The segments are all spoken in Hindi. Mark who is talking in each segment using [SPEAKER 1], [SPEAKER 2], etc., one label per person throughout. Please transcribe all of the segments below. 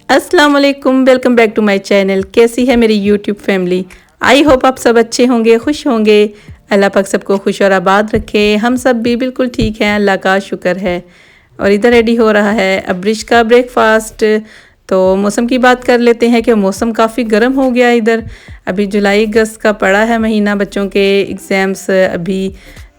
[SPEAKER 1] अस्सलाम वालेकुम, welcome back to my channel. कैसी है मेरी यूट्यूब फैमिली? आई होप आप सब अच्छे होंगे, खुश होंगे। अल्लाह पाक सबको खुश और आबाद रखे। हम सब भी बिल्कुल ठीक हैं, अल्लाह का शुक्र है। और इधर रेडी हो रहा है अब्रिश का ब्रेकफास्ट। तो मौसम की बात कर लेते हैं कि मौसम काफ़ी गर्म हो गया इधर। अभी जुलाई अगस्त का पड़ा है महीना, बच्चों के एग्ज़ाम्स अभी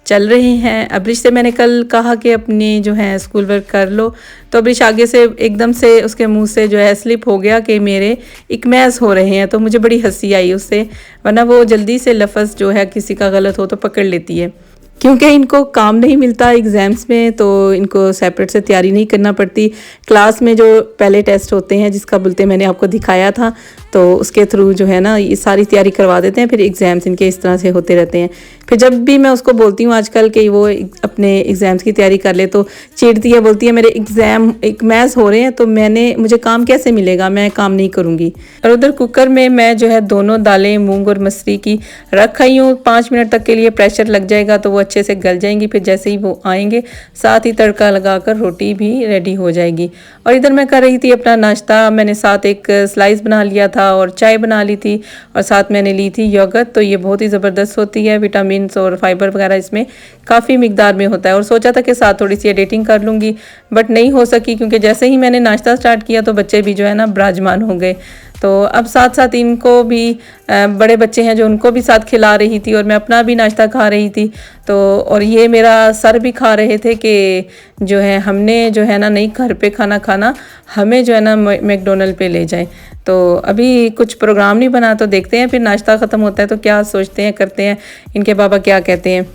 [SPEAKER 1] चल रहे हैं। अब्रिश से मैंने कल कहा कि अपनी जो है स्कूल वर्क कर लो, तो अब्रिश आगे से एकदम से उसके मुंह से जो है स्लिप हो गया कि मेरे इकमैज़ हो रहे हैं। तो मुझे बड़ी हंसी आई उससे, वरना वो जल्दी से लफ्ज़ जो है किसी का गलत हो तो पकड़ लेती है। क्योंकि इनको काम नहीं मिलता एग्ज़ाम्स में, तो इनको सेपरेट से तैयारी नहीं करना पड़ती। क्लास में जो पहले टेस्ट होते हैं जिसका बुलेटिन मैंने आपको दिखाया था, तो उसके थ्रू जो है ना ये सारी तैयारी करवा देते हैं। फिर एग्ज़ाम्स इनके इस तरह से होते रहते हैं। फिर जब भी मैं उसको बोलती हूँ आजकल कि वो अपने एग्ज़ाम्स की तैयारी कर ले, तो चिढ़ती है, बोलती है मेरे एग्ज़ाम इकमैज़ हो रहे हैं तो मुझे काम कैसे मिलेगा, मैं काम नहीं करूँगी। और उधर कुकर में मैं जो है दोनों दालें मूंग और मसरी की रख आई हूँ। 5 मिनट तक के लिए प्रेशर लग जाएगा तो वो अच्छे से गल जाएंगी। फिर जैसे ही वो आएंगे साथ ही तड़का लगाकर रोटी भी रेडी हो जाएगी। और इधर मैं कर रही थी अपना नाश्ता। मैंने साथ एक स्लाइस बना लिया था और चाय बना ली थी, और साथ मैंने ली थी योगर्ट। तो ये बहुत ही ज़बरदस्त होती है, विटामिन्स और फाइबर वगैरह इसमें काफ़ी मिकदार में होता है। और सोचा था कि साथ थोड़ी सी एडिटिंग कर लूँगी, बट नहीं हो सकी, क्योंकि जैसे ही मैंने नाश्ता स्टार्ट किया तो बच्चे भी जो है ना विराजमान हो गए। तो अब साथ साथ इनको भी बड़े बच्चे हैं जो उनको भी साथ खिला रही थी, और मैं अपना भी नाश्ता खा रही थी। तो और ये मेरा सर भी खा रहे थे कि जो है हमने जो है ना नहीं घर पे खाना खाना, हमें जो है ना मैकडोनल्ड पे ले जाए। तो अभी कुछ प्रोग्राम नहीं बना, तो देखते हैं फिर नाश्ता ख़त्म होता है तो क्या सोचते हैं, करते हैं, इनके पापा क्या कहते हैं।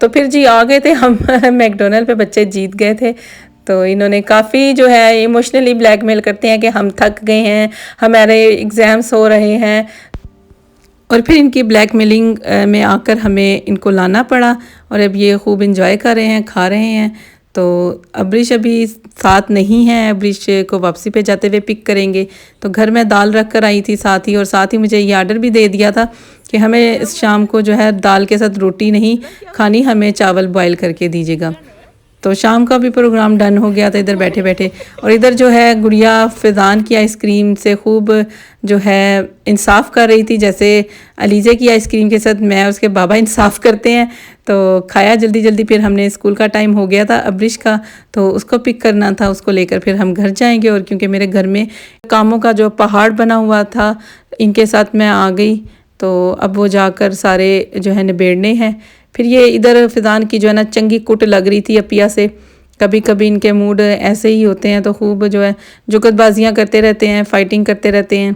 [SPEAKER 1] तो फिर जी आ गए थे हम मैकडोनल्ड पे, बच्चे जीत गए थे। तो इन्होंने काफ़ी जो है इमोशनली ब्लैकमेल करते हैं कि हम थक गए हैं, हमारे एग्ज़ाम्स हो रहे हैं, और फिर इनकी ब्लैकमेलिंग में आकर हमें इनको लाना पड़ा। और अब ये खूब इंजॉय कर रहे हैं, खा रहे हैं। तो अब्रिश अभी साथ नहीं है, अब्रिश को वापसी पे जाते हुए पिक करेंगे। तो घर में दाल रख कर आई थी साथ ही, और साथ ही मुझे ये आर्डर भी दे दिया था कि हमें इस शाम को जो है दाल के साथ रोटी नहीं खानी, हमें चावल बॉयल करके दीजिएगा। तो शाम का भी प्रोग्राम डन हो गया था इधर बैठे बैठे। और इधर जो है गुड़िया फ़ैज़ान की आइसक्रीम से खूब जो है इंसाफ कर रही थी, जैसे अलीज़े की आइसक्रीम के साथ मैं उसके बाबा इंसाफ करते हैं। तो खाया जल्दी जल्दी, फिर हमने स्कूल का टाइम हो गया था अब्रिश का, तो उसको पिक करना था, उसको लेकर फिर हम घर जाएंगे। और क्योंकि मेरे घर में कामों का जो पहाड़ बना हुआ था, इनके साथ मैं आ गई, तो अब वो जाकर सारे जो है निबेड़ने हैं। फिर ये इधर फ़ैज़ान की जो है ना चंगी कुट लग रही थी अपिया से। कभी कभी इनके मूड ऐसे ही होते हैं, तो खूब जो है जुगतबाजियाँ करते रहते हैं, फ़ाइटिंग करते रहते हैं।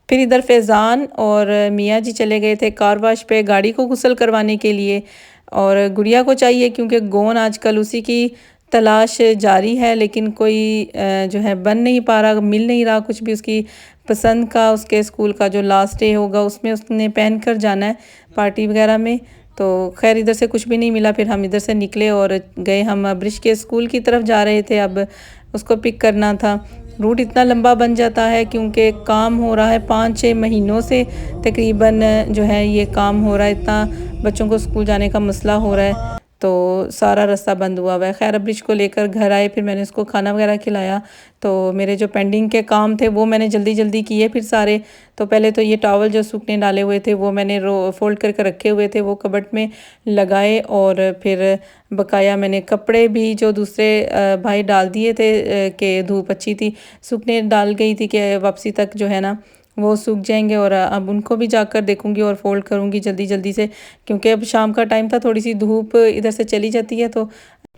[SPEAKER 1] फिर इधर फ़ैज़ान और मियाँ जी चले गए थे कार वाश पे गाड़ी को गुसल करवाने के लिए। और गुड़िया को चाहिए, क्योंकि गोन आजकल उसी की तलाश जारी है, लेकिन कोई जो है बन नहीं पा रहा, मिल नहीं रहा कुछ भी उसकी पसंद का। उसके स्कूल का जो लास्ट डे होगा उसमें उसने पहन कर जाना है पार्टी वगैरह में। तो खैर इधर से कुछ भी नहीं मिला, फिर हम इधर से निकले और गए, हम अब्रिश के स्कूल की तरफ जा रहे थे। अब उसको पिक करना था। रूट इतना लंबा बन जाता है क्योंकि काम हो रहा है 5-6 महीनों से तकरीबन जो है ये काम हो रहा है, इतना बच्चों को स्कूल जाने का मसला हो रहा है, तो सारा रास्ता बंद हुआ हुआ है। खैर अब्रिश को लेकर घर आए, फिर मैंने उसको खाना वगैरह खिलाया। तो मेरे जो पेंडिंग के काम थे वो मैंने जल्दी जल्दी किए फिर सारे। तो पहले तो ये टॉवल जो सूखने डाले हुए थे वो मैंने फोल्ड करके रखे हुए थे, वो कबर्ड में लगाए। और फिर बकाया मैंने कपड़े भी जो दूसरे भाई डाल दिए थे कि धूप अच्छी थी, सूखने डाल गई थी कि वापसी तक जो है ना वो सूख जाएंगे। और अब उनको भी जाकर देखूंगी और फोल्ड करूंगी जल्दी जल्दी से, क्योंकि अब शाम का टाइम था, थोड़ी सी धूप इधर से चली जाती है, तो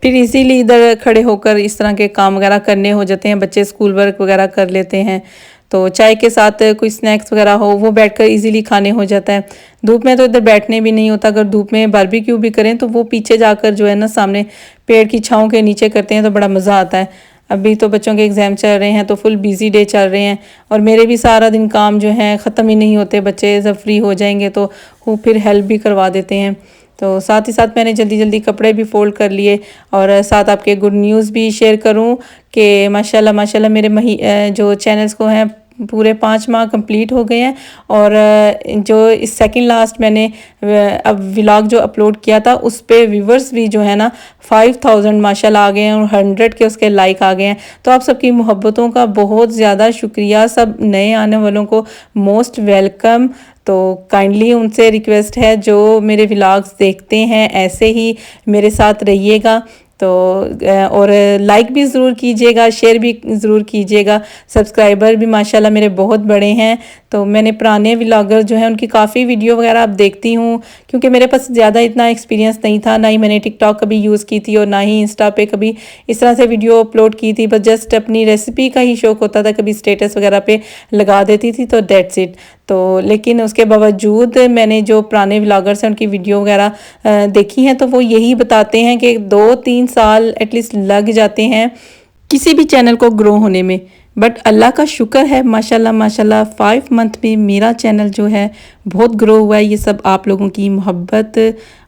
[SPEAKER 1] फिर इजीली इधर खड़े होकर इस तरह के काम वगैरह करने हो जाते हैं। बच्चे स्कूल वर्क वगैरह कर लेते हैं, तो चाय के साथ कोई स्नैक्स वगैरह हो वो बैठकर इजीली खाने हो जाता है। धूप में तो इधर बैठने भी नहीं होता। अगर धूप में बारबेक्यू भी करें तो वो पीछे जाकर जो है ना सामने पेड़ की छाँव के नीचे करते हैं, तो बड़ा मज़ा आता है। अभी तो बच्चों के एग्ज़ाम चल रहे हैं, तो फुल बिजी डे चल रहे हैं, और मेरे भी सारा दिन काम जो है ख़त्म ही नहीं होते। बच्चे जब फ्री हो जाएंगे तो वो फिर हेल्प भी करवा देते हैं। तो साथ ही साथ मैंने जल्दी जल्दी कपड़े भी फोल्ड कर लिए। और साथ आपके गुड न्यूज़ भी शेयर करूं कि माशाल्लाह माशाल्लाह मेरे जो चैनल्स को हैं पूरे 5 माह कंप्लीट हो गए हैं। और जो इस सेकंड लास्ट मैंने अब व्लॉग जो अपलोड किया था उस पे व्यूवर्स भी जो है ना 5000 माशाल्लाह आ गए हैं और 100 के उसके लाइक आ गए हैं। तो आप सबकी मोहब्बतों का बहुत ज़्यादा शुक्रिया। सब नए आने वालों को मोस्ट वेलकम। तो काइंडली उनसे रिक्वेस्ट है जो मेरे व्लॉग्स देखते हैं ऐसे ही मेरे साथ रहिएगा। तो और लाइक भी ज़रूर कीजिएगा, शेयर भी ज़रूर कीजिएगा। सब्सक्राइबर भी माशाल्लाह मेरे बहुत बड़े हैं। तो मैंने पुराने व्लॉगर जो हैं उनकी काफ़ी वीडियो वगैरह अब देखती हूँ, क्योंकि मेरे पास ज़्यादा इतना एक्सपीरियंस नहीं था, ना ही मैंने टिकटॉक कभी यूज़ की थी और ना ही इंस्टा पे कभी इस तरह से वीडियो अपलोड की थी। बस जस्ट अपनी रेसिपी का ही शौक होता था, कभी स्टेटस वगैरह पे लगा देती थी, तो डेट्स इट। तो लेकिन उसके बावजूद मैंने जो पुराने व्लॉगर्स हैं उनकी वीडियो वगैरह देखी हैं, तो वो यही बताते हैं कि 2-3 साल एटलीस्ट लग जाते हैं किसी भी चैनल को ग्रो होने में। बट अल्लाह का शुक्र है माशाल्लाह माशाल्लाह 5 मंथ में मेरा चैनल जो है बहुत ग्रो हुआ है। ये सब आप लोगों की मोहब्बत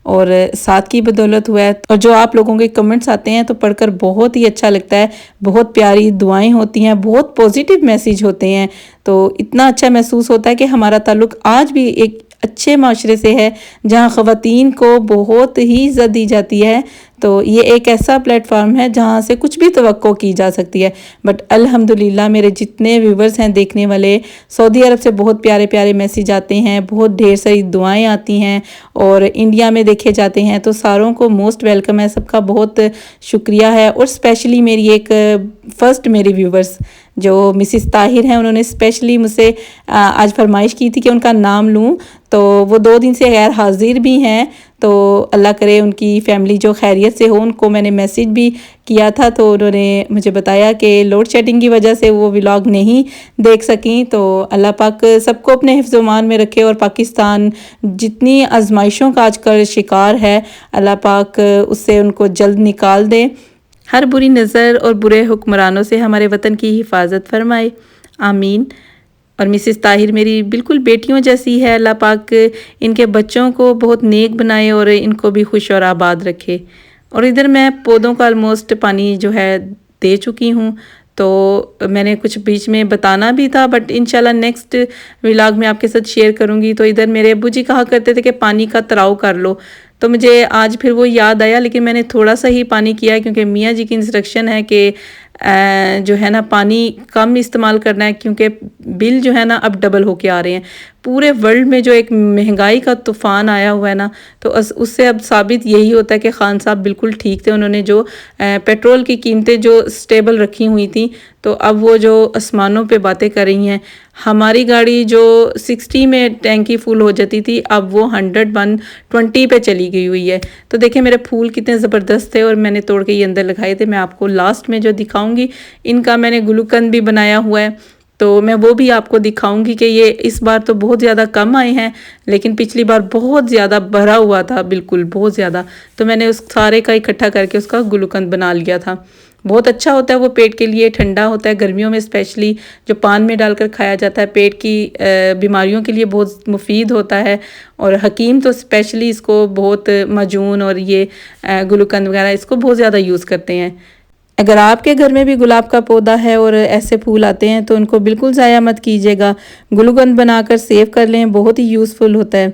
[SPEAKER 1] और साथ की बदौलत हुआ है। और जो आप लोगों के कमेंट्स आते हैं तो पढ़कर बहुत ही अच्छा लगता है। बहुत प्यारी दुआएं होती हैं, बहुत पॉजिटिव मैसेज होते हैं। तो इतना अच्छा महसूस होता है कि हमारा ताल्लुक़ आज भी एक अच्छे माशरे से है जहाँ ख़वातीन को बहुत ही इज़्ज़त दी जाती है। तो ये एक ऐसा प्लेटफॉर्म है जहाँ से कुछ भी तवक्को की जा सकती है। बट अल्हम्दुलिल्लाह मेरे जितने व्यूवर्स हैं देखने वाले, सऊदी अरब से बहुत प्यारे प्यारे मैसेज आते हैं, बहुत ढेर सारी दुआएं आती हैं और इंडिया में देखे जाते हैं। तो सारों को मोस्ट वेलकम है, सबका बहुत शुक्रिया है। और स्पेशली मेरी एक फ़र्स्ट मेरी व्यूवर्स जो मिसिस ताहिर हैं, उन्होंने स्पेशली मुझसे आज फरमाइश की थी कि उनका नाम लूं। तो वो 2 दिन से गैर हाजिर भी हैं। तो अल्लाह करे उनकी फैमिली जो खैरियत से हो। उनको मैंने मैसेज भी किया था, तो उन्होंने मुझे बताया कि लोड शेडिंग की वजह से वो व्लॉग नहीं देख सकें। तो अल्लाह पाक सबको अपने हिफ्ज़-ओ-मान में रखे और पाकिस्तान जितनी आजमाइशों का आजकल शिकार है, अल्लाह पाक उससे उनको जल्द निकाल दे। हर बुरी नज़र और बुरे हुक्मरानों से हमारे वतन की हिफाजत फरमाए, आमीन। और मिसिस ताहिर मेरी बिल्कुल बेटियों जैसी है। अल्लाह पाक इनके बच्चों को बहुत नेक बनाए और इनको भी खुश और आबाद रखे। और इधर मैं पौधों का ऑलमोस्ट पानी जो है दे चुकी हूँ। तो मैंने कुछ बीच में बताना भी था, बट इंशाल्लाह नेक्स्ट व्लॉग में आपके साथ शेयर करूँगी। तो इधर मेरे अब्बू जी कहा करते थे कि पानी का तराव कर लो, तो मुझे आज फिर वो याद आया, लेकिन मैंने थोड़ा सा ही पानी किया है क्योंकि मियाँ जी की इंस्ट्रक्शन है कि जो है ना पानी कम इस्तेमाल करना है, क्योंकि बिल जो है ना अब डबल होके आ रहे हैं। पूरे वर्ल्ड में जो एक महंगाई का तूफ़ान आया हुआ है ना, तो उससे अब साबित यही होता है कि खान साहब बिल्कुल ठीक थे। उन्होंने जो पेट्रोल की कीमतें जो स्टेबल रखी हुई थी, तो अब वो जो आसमानों पे बातें कर रही हैं। हमारी गाड़ी जो 60 में टैंकी फुल हो जाती थी, अब वो 120 पे चली गई हुई है। तो देखिए मेरे फूल कितने ज़बरदस्त थे और मैंने तोड़ के ये अंदर लगाए थे। मैं आपको लास्ट में जो दिखाऊंगी, इनका मैंने गुलकंद भी बनाया हुआ है, तो मैं वो भी आपको दिखाऊंगी कि ये इस बार तो बहुत ज़्यादा कम आए हैं, लेकिन पिछली बार बहुत ज़्यादा भरा हुआ था, बिल्कुल बहुत ज़्यादा। तो मैंने उस सारे का इकट्ठा करके उसका गुलकंद बना लिया था। बहुत अच्छा होता है वो, पेट के लिए ठंडा होता है, गर्मियों में स्पेशली जो पान में डालकर खाया जाता है, पेट की बीमारियों के लिए बहुत मुफीद होता है। और हकीम तो स्पेशली इसको बहुत मजून और ये गुलकंद वगैरह इसको बहुत ज़्यादा यूज़ करते हैं। अगर आपके घर में भी गुलाब का पौधा है और ऐसे फूल आते हैं तो इनको बिल्कुल ज़ाया मत कीजिएगा, गुलकंद बनाकर सेव कर लें, बहुत ही यूज़फुल होता है।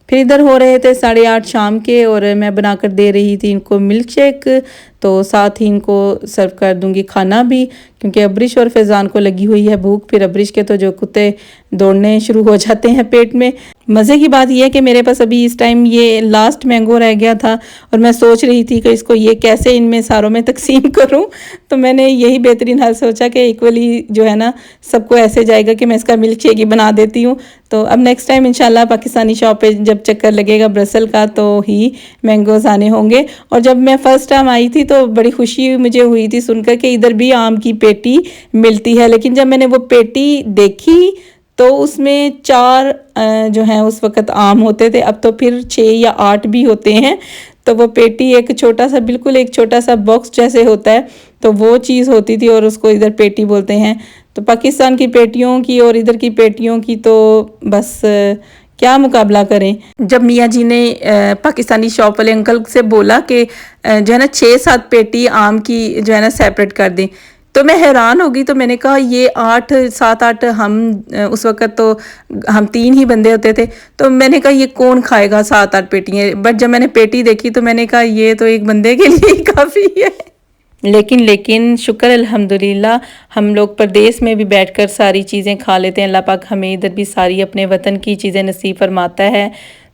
[SPEAKER 1] फिर इधर हो रहे थे 8:30 शाम के और मैं बनाकर दे रही थी इनको मिल्क शेक। तो साथ ही इनको सर्व कर दूंगी खाना भी, क्योंकि अब्रिश और फैज़ान को लगी हुई है भूख। फिर अब्रिश के तो जो कुत्ते दौड़ने शुरू हो जाते हैं पेट में। मज़े की बात यह है कि मेरे पास अभी इस टाइम ये लास्ट मैंगो रह गया था और मैं सोच रही थी कि इसको ये कैसे इनमें सारों में तकसीम करूं। तो मैंने यही बेहतरीन हल सोचा कि इक्वली जो है ना सबको ऐसे जाएगा कि मैं इसका मिल्क शेक ही बना देती हूँ। तो अब नेक्स्ट टाइम इंशाल्लाह पाकिस्तानी शॉप पे जब चक्कर लगेगा ब्रसल का तो ही मैंगोज आने होंगे। और जब मैं फ़र्स्ट टाइम आई थी तो बड़ी खुशी मुझे हुई थी सुनकर कि इधर भी आम की पेटी मिलती है। लेकिन जब मैंने वो पेटी देखी तो उसमें 4 जो हैं उस वक़्त आम होते थे, अब तो फिर 6 या 8 भी होते हैं। तो वो पेटी एक छोटा सा, बिल्कुल एक छोटा सा बॉक्स जैसे होता है, तो वो चीज़ होती थी और उसको इधर पेटी बोलते हैं। तो पाकिस्तान की पेटियों की और इधर की पेटियों की तो बस क्या मुकाबला करें। जब मियाँ जी ने पाकिस्तानी शॉप वाले अंकल से बोला कि जो है ना 6-7 पेटी आम की जो है ना सेपरेट कर दें, तो मैं हैरान हो गई। तो मैंने कहा ये 8 7 8 हम उस वक़्त तो हम 3 ही बंदे होते थे। तो मैंने कहा ये कौन खाएगा 7 8 पेटियाँ? बट जब मैंने पेटी देखी तो मैंने कहा ये तो एक बंदे के लिए ही काफ़ी है। लेकिन शुक्र अल्हम्दुलिल्लाह हम लोग परदेस में भी बैठकर सारी चीज़ें खा लेते हैं। अल्लाह पाक हमें इधर भी सारी अपने वतन की चीज़ें नसीब फरमाता है।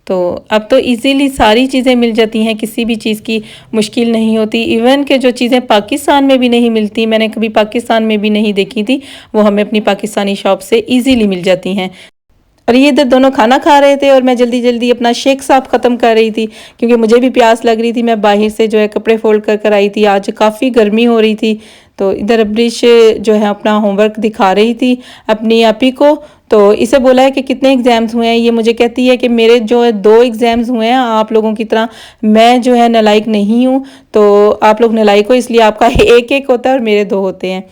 [SPEAKER 1] तो अब तो इजीली सारी चीज़ें मिल जाती हैं, किसी भी चीज़ की मुश्किल नहीं होती। इवन के जो चीज़ें पाकिस्तान में भी नहीं मिलती, मैंने कभी पाकिस्तान में भी नहीं देखी थी, वो हमें अपनी पाकिस्तानी शॉप से इजीली मिल जाती हैं। और ये इधर दोनों खाना खा रहे थे और मैं जल्दी जल्दी अपना शेक साफ ख़त्म कर रही थी, क्योंकि मुझे भी प्यास लग रही थी। मैं बाहर से जो है कपड़े फोल्ड कर आई थी, आज काफ़ी गर्मी हो रही थी। तो इधर अब्रिश जो है अपना होमवर्क दिखा रही थी अपनी आपी को। तो इसे बोला है कि कितने एग्ज़ाम्स हुए हैं। ये मुझे कहती है कि मेरे जो है 2 एग्ज़ाम्स हुए हैं, आप लोगों की तरह मैं जो है नालायक नहीं हूँ। तो आप लोग नालायक हो इसलिए आपका एक एक होता है और मेरे 2 होते हैं।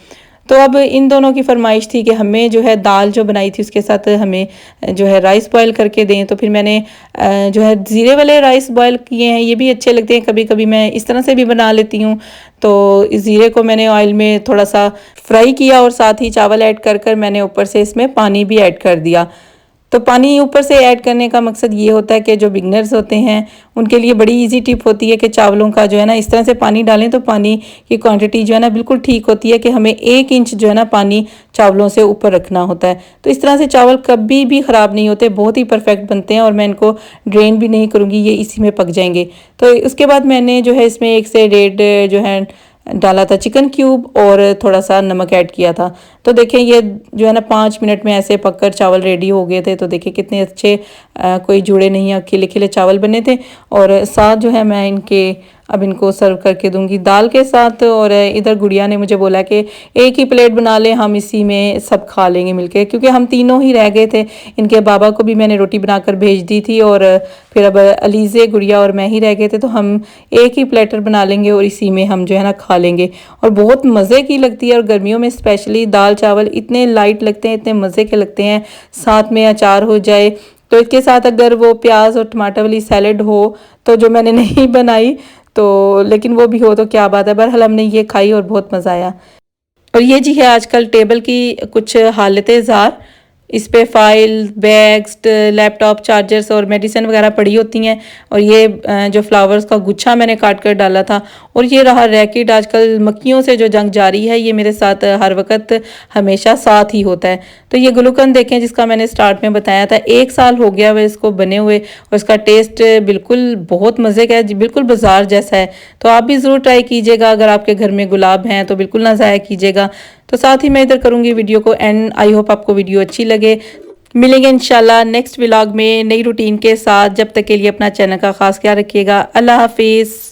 [SPEAKER 1] तो अब इन दोनों की फरमाइश थी कि हमें जो है दाल जो बनाई थी उसके साथ हमें जो है राइस बॉयल करके दें। तो फिर मैंने जो है ज़ीरे वाले राइस बॉयल किए हैं, ये भी अच्छे लगते हैं। कभी कभी मैं इस तरह से भी बना लेती हूँ। तो इस ज़ीरे को मैंने ऑयल में थोड़ा सा फ्राई किया और साथ ही चावल ऐड कर मैंने ऊपर से इसमें पानी भी ऐड कर दिया। तो पानी ऊपर से ऐड करने का मकसद ये होता है कि जो बिगनर्स होते हैं उनके लिए बड़ी इजी टिप होती है कि चावलों का जो है ना इस तरह से पानी डालें तो पानी की क्वांटिटी जो है ना बिल्कुल ठीक होती है कि हमें 1 इंच जो है ना पानी चावलों से ऊपर रखना होता है। तो इस तरह से चावल कभी भी ख़राब नहीं होते, बहुत ही परफेक्ट बनते हैं और मैं इनको ड्रेन भी नहीं करूँगी, ये इसी में पक जाएंगे। तो उसके बाद मैंने जो है इसमें 1 से 1.5 जो है डाला था चिकन क्यूब और थोड़ा सा नमक ऐड किया था। तो देखें ये जो है ना 5 मिनट में ऐसे पककर चावल रेडी हो गए थे। तो देखिए कितने अच्छे कोई जुड़े नहीं, खिले खिले चावल बने थे। और साथ जो है मैं इनके अब इनको सर्व करके दूंगी दाल के साथ। और इधर गुड़िया ने मुझे बोला कि एक ही प्लेट बना ले, हम इसी में सब खा लेंगे मिलके, क्योंकि हम तीनों ही रह गए थे। इनके बाबा को भी मैंने रोटी बनाकर भेज दी थी और फिर अब अलीज़े गुड़िया और मैं ही रह गए थे। तो हम एक ही प्लेटर बना लेंगे और इसी में हम जो है ना खा लेंगे। और बहुत मज़े की लगती है। और गर्मियों में स्पेशली दाल चावल इतने लाइट लगते हैं, इतने मज़े के लगते हैं। साथ में अचार हो जाए तो इसके साथ अगर वो प्याज और टमाटर वाली सैलड हो, तो जो मैंने नहीं बनाई तो लेकिन वो भी हो तो क्या बात है। बहरहाल हमने ये खाई और बहुत मज़ा आया। और ये जी है आजकल टेबल की कुछ हालतें ज़ार। इस पे फाइल, बैग्स, लैपटॉप, चार्जर्स और मेडिसिन वगैरह पड़ी होती हैं। और ये जो फ्लावर्स का गुच्छा मैंने काट कर डाला था। और ये रहा रैकेट। आजकल मक्खियों से जो जंग जारी है, ये मेरे साथ हर वक्त हमेशा साथ ही होता है। तो ये ग्लूकन देखें जिसका मैंने स्टार्ट में बताया था, 1 साल हो गया वह इसको बने हुए और इसका टेस्ट बिल्कुल बहुत मज़े का है, बिल्कुल बाजार जैसा है। तो आप भी ज़रूर ट्राई कीजिएगा। अगर आपके घर में गुलाब हैं तो बिल्कुल ना ज़ाया कीजिएगा। तो साथ ही मैं इधर करूँगी वीडियो को एंड। आई होप आपको वीडियो अच्छी लगे। मिलेंगे इंशाल्लाह नेक्स्ट व्लॉग में नई रूटीन के साथ। जब तक के लिए अपना चैनल का खास ख्याल रखिएगा। अल्लाह हाफिज़।